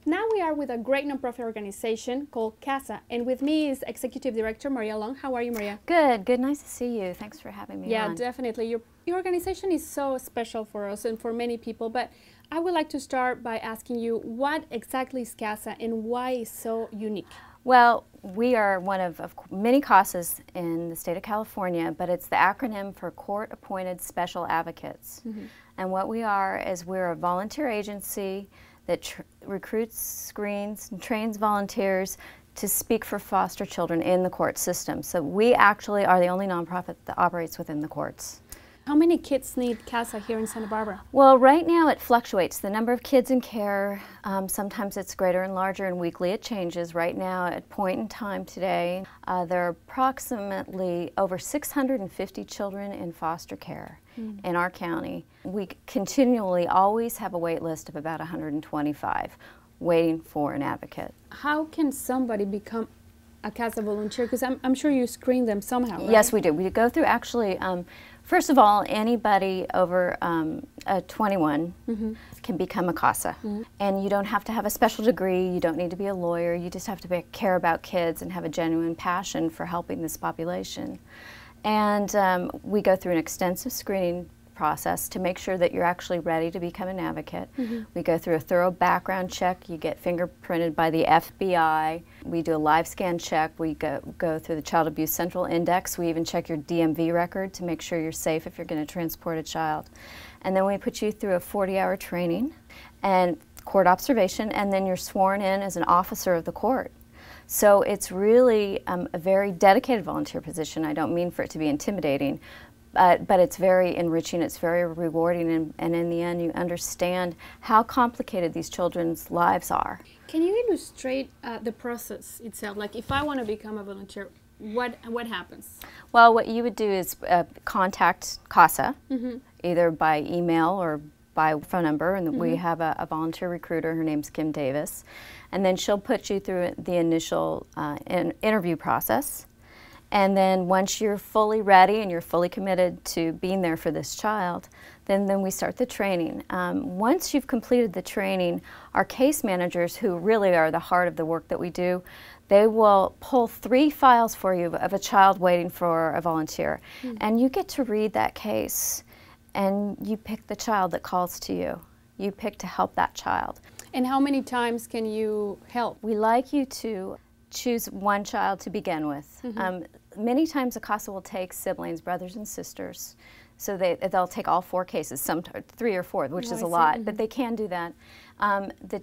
Now we are with a great nonprofit organization called Casa, and with me is Executive Director Maria Long. How are you, Maria? Good, good. Nice to see you. Thanks for having me on. Yeah, definitely. Your organization is so special for us and for many people, but I would like to start by asking you, what exactly is Casa and why it's so unique? Well, we are one of many CASAs in the state of California, but it's the acronym for Court-Appointed Special Advocates. And what we are is we're a volunteer agency that recruits, screens, and trains volunteers to speak for foster children in the court system. So we actually are the only nonprofit that operates within the courts. How many kids need Casa here in Santa Barbara? Well, right now it fluctuates. The number of kids in care, sometimes it's greater and larger, and weekly it changes. Right now, at point in time today, there are approximately over 650 children in foster care in our county. We continually always have a wait list of about 125 waiting for an advocate. How can somebody become a Casa volunteer? Because I'm sure you screen them somehow, right? Yes, we do. We go through actually, first of all, anybody over 21 can become a Casa. And you don't have to have a special degree, you don't need to be a lawyer, you just have to care about kids and have a genuine passion for helping this population. And we go through an extensive screening process to make sure that you're actually ready to become an advocate. We go through a thorough background check. You get fingerprinted by the FBI. We do a live scan check. We go through the Child Abuse Central Index. We even check your DMV record to make sure you're safe if you're going to transport a child. And then we put you through a 40-hour training and court observation, and then you're sworn in as an officer of the court. So it's really a very dedicated volunteer position. I don't mean for it to be intimidating, but it's very enriching, it's very rewarding, and in the end you understand how complicated these children's lives are. Can you illustrate the process itself? Like, if I want to become a volunteer, what happens? Well, what you would do is contact Casa, either by email or by phone number, and we have a volunteer recruiter. Her name's Kim Davis, and then she'll put you through the initial interview process. And then once you're fully ready and you're fully committed to being there for this child, then we start the training. Once you've completed the training, our case managers, who really are the heart of the work that we do, they will pull 3 files for you of a child waiting for a volunteer. And you get to read that case, and you pick the child that calls to you. You pick to help that child. And how many times can you help? We like you to choose one child to begin with. Many times a Casa will take siblings, brothers and sisters, so they'll take all 4 cases, some 3 or 4, which is a lot, but they can do that.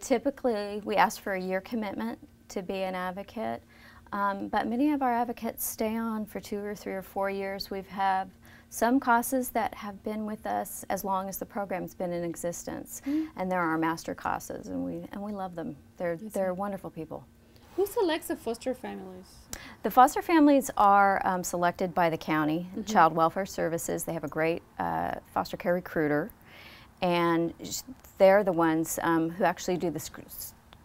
Typically, we ask for a year commitment to be an advocate, but many of our advocates stay on for 2 or 3 or 4 years. We've had some Casas that have been with us as long as the program's been in existence, and they're our master Casas, and we love them. They're wonderful people. Who selects the foster families? The foster families are selected by the county, Child Welfare Services. They have a great foster care recruiter, and they're the ones who actually do the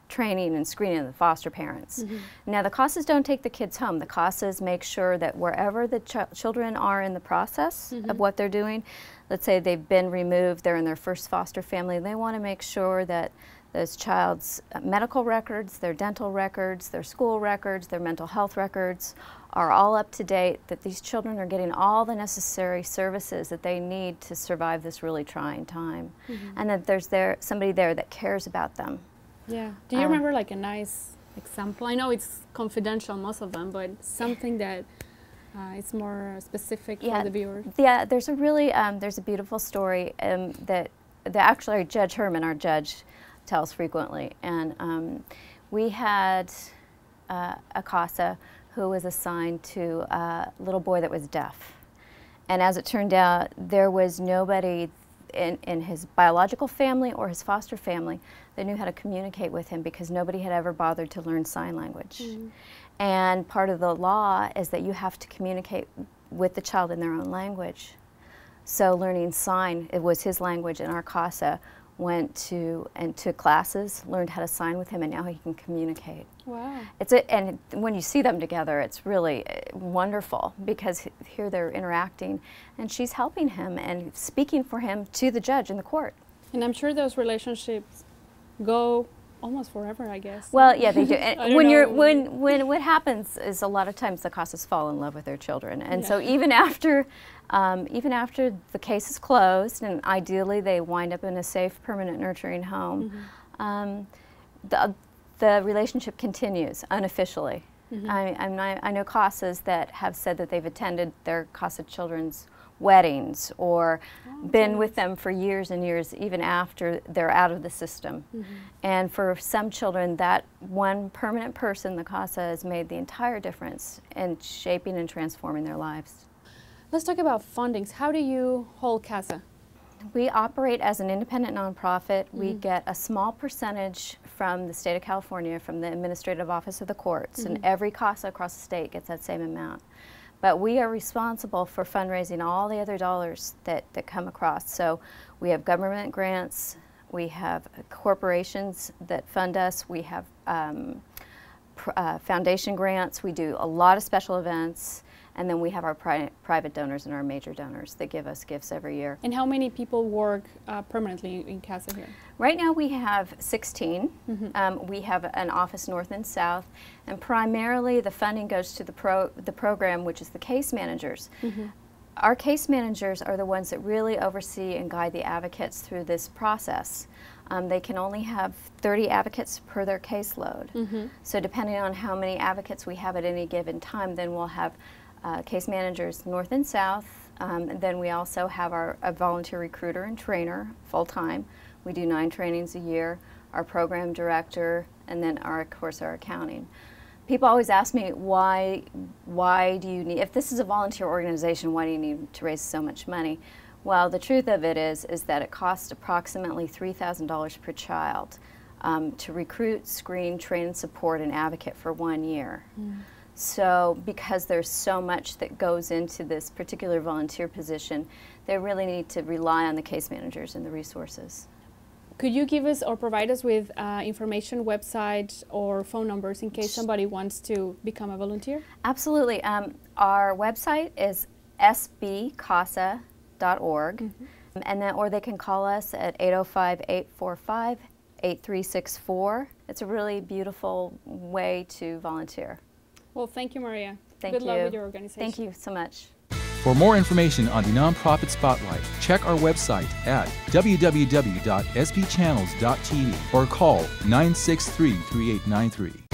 training and screening of the foster parents. Now, the Casas don't take the kids home. The Casas make sure that wherever the children are in the process of what they're doing, let's say they've been removed, they're in their first foster family, they want to make sure that those child's medical records, their dental records, their school records, their mental health records are all up to date, that these children are getting all the necessary services that they need to survive this really trying time, and that there's somebody there that cares about them. Yeah. Do you remember like a nice example? I know it's confidential, most of them, but something that it's more specific for the viewers. Yeah, there's a really there's a beautiful story that actually Judge Herman, our judge, tells frequently. And we had a Casa who was assigned to a little boy that was deaf. And as it turned out, there was nobody in his biological family or his foster family that knew how to communicate with him, because nobody had ever bothered to learn sign language. And part of the law is that you have to communicate with the child in their own language. So learning sign, it was his language, and our Casa went to and took classes, learned how to sign with him, and now he can communicate. Wow. And when you see them together, it's really wonderful, because here they're interacting, and she's helping him and speaking for him to the judge in the court. And I'm sure those relationships go almost forever, I guess. Well, yeah, they do. And I don't when you're know. when what happens is a lot of times the Casas fall in love with their children, and Yeah. so even after the case is closed, and ideally they wind up in a safe, permanent nurturing home, the relationship continues unofficially. I know Casas that have said that they've attended their Casa children's weddings or been with them for years and years, even after they're out of the system. And for some children, that one permanent person, the Casa, has made the entire difference in shaping and transforming their lives. Let's talk about fundings. How do you hold Casa? We operate as an independent nonprofit. We get a small percentage from the state of California, from the Administrative Office of the Courts, and every Casa across the state gets that same amount. But we are responsible for fundraising all the other dollars that come across. So we have government grants, we have corporations that fund us, we have foundation grants, we do a lot of special events, and then we have our private donors and our major donors that give us gifts every year. And how many people work permanently in Casa here? Right now we have 16. We have an office north and south, and primarily the funding goes to the program, which is the case managers. Our case managers are the ones that really oversee and guide the advocates through this process. They can only have 30 advocates per their caseload. So depending on how many advocates we have at any given time, then we'll have case managers north and south. And then we also have a volunteer recruiter and trainer full-time. We do 9 trainings a year, our program director, and then of course our accounting. People always ask me, why do you need, if this is a volunteer organization, why do you need to raise so much money? Well, the truth of it is that it costs approximately $3,000 per child to recruit, screen, train, and support an advocate for 1 year. So because there's so much that goes into this particular volunteer position, they really need to rely on the case managers and the resources. Could you give us or provide us with information, website, or phone numbers in case somebody wants to become a volunteer? Absolutely. Our website is sbcasa.org, and or they can call us at 805-845-8364. It's a really beautiful way to volunteer. Well, thank you, Maria. Thank Good you. luck with your organization. Thank you so much. For more information on the Nonprofit Spotlight, check our website at www.sbchannels.tv or call 963-3893.